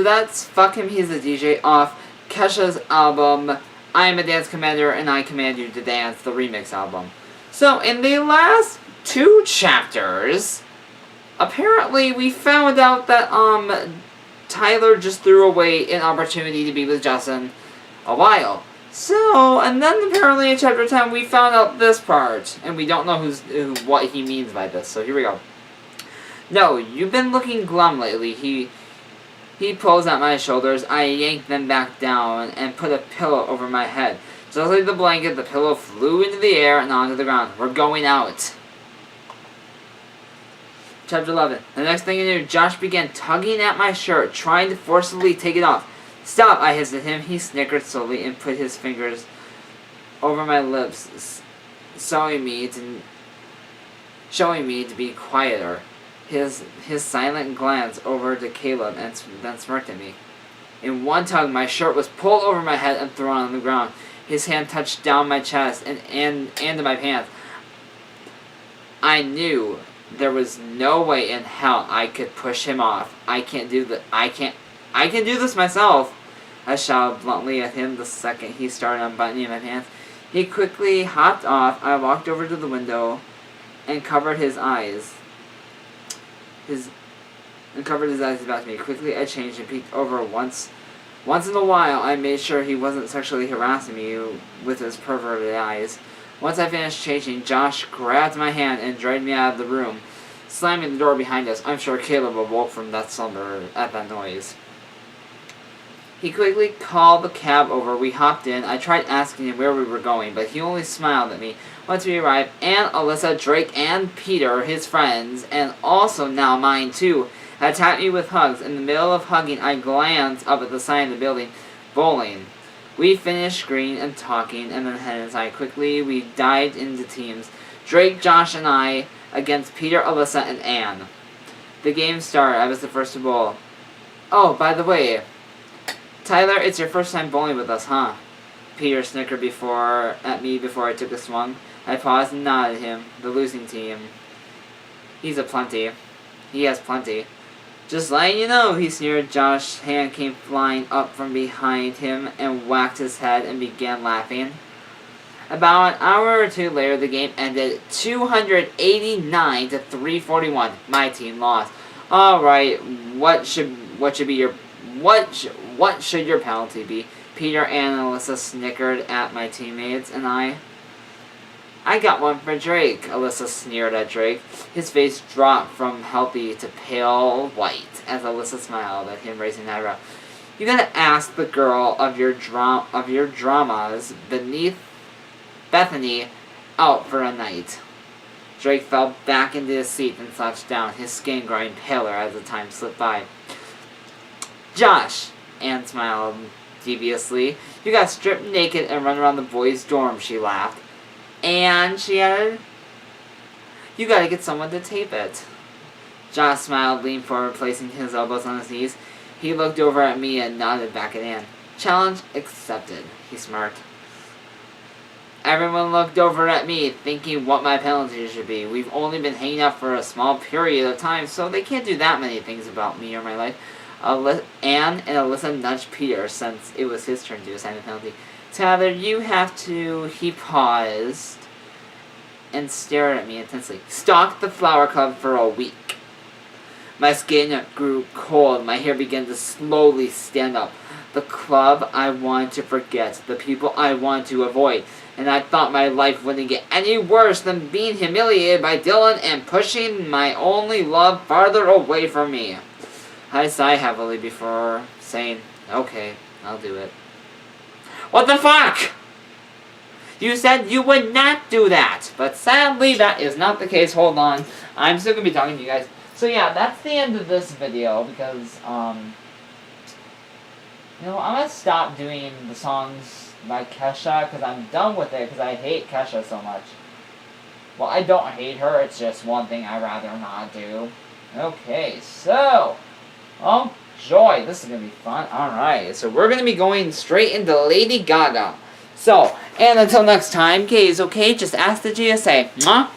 that's Fuck Him, He's a DJ off Kesha's album, I Am a Dance Commander and I Command You to Dance, the remix album. So, in the last 2 chapters, apparently we found out that, Tyler just threw away an opportunity to be with Justin a while. So, and then apparently in chapter 10 we found out this part, and we don't know what he means by this, so here we go. No, you've been looking glum lately. He pulls at my shoulders. I yank them back down and put a pillow over my head. Just like the blanket, the pillow flew into the air and onto the ground. We're going out. Chapter 11. The next thing I knew, Josh began tugging at my shirt, trying to forcibly take it off. Stop, I hissed at him. He snickered slowly and put his fingers over my lips, showing me to be quieter. His silent glance over to Caleb and then smirked at me. In one tug, my shirt was pulled over my head and thrown on the ground. His hand touched down my chest and to my pants. I knew there was no way in hell I could push him off. I can do this myself. I shouted bluntly at him the second he started unbuttoning my pants. He quickly hopped off. I walked over to the window and covered his eyes. About me. Quickly I changed and peeked over once in a while. I made sure he wasn't sexually harassing me with his perverted eyes. Once I finished changing, Josh grabbed my hand and dragged me out of the room, slamming the door behind us. I'm sure Caleb awoke from that slumber at that noise. He quickly called the cab over. We hopped in. I tried asking him where we were going, but he only smiled at me. Once we arrived, Anne, Alyssa, Drake, and Peter, his friends, and also now mine too, attacked me with hugs. In the middle of hugging, I glanced up at the sign of the building, bowling. We finished screaming and talking, and then headed inside. Quickly, we dived into teams. Drake, Josh, and I against Peter, Alyssa, and Anne. The game started. I was the first to bowl. Oh, by the way, Tyler, it's your first time bowling with us, huh? Peter snickered at me before I took a swung. I paused and nodded at him. The losing team. He has plenty. Just letting you know, he sneered. Josh's hand came flying up from behind him and whacked his head and began laughing. About an hour or two later, the game ended 289 to 341. My team lost. All right, what should your penalty be? Peter and Alyssa snickered at my teammates, and I got one for Drake. Alyssa sneered at Drake. His face dropped from healthy to pale white as Alyssa smiled at him, raising an eyebrow. You gotta ask the girl of your dramas beneath Bethany out for a night. Drake fell back into his seat and slouched down, his skin growing paler as the time slipped by. Josh, Anne smiled deviously. You got stripped naked and run around the boys' dorm, she laughed. And she added, you gotta get someone to tape it. Josh smiled, leaned forward, placing his elbows on his knees. He looked over at me and nodded back at Anne. Challenge accepted, he smirked. Everyone looked over at me, thinking what my penalty should be. We've only been hanging out for a small period of time, so they can't do that many things about me or my life. Anne and Alyssa nudged Peter since it was his turn to assign the penalty. Tyler, you have to... He paused and stared at me intensely. Stalk the flower club for a week. My skin grew cold. My hair began to slowly stand up. The club I wanted to forget. The people I wanted to avoid. And I thought my life wouldn't get any worse than being humiliated by Dylan and pushing my only love farther away from me. I sighed heavily before saying, okay, I'll do it. What the fuck? You said you would not do that. But sadly, that is not the case. Hold on. I'm still going to be talking to you guys. So yeah, that's the end of this video because, I'm going to stop doing the songs by Kesha because I'm done with it because I hate Kesha so much. Well, I don't hate her. It's just one thing I'd rather not do. Okay, so... oh, joy. This is going to be fun. Alright, so we're going to be going straight into Lady Gaga. So, and until next time, guys, okay? Just ask the GSA. Mwah.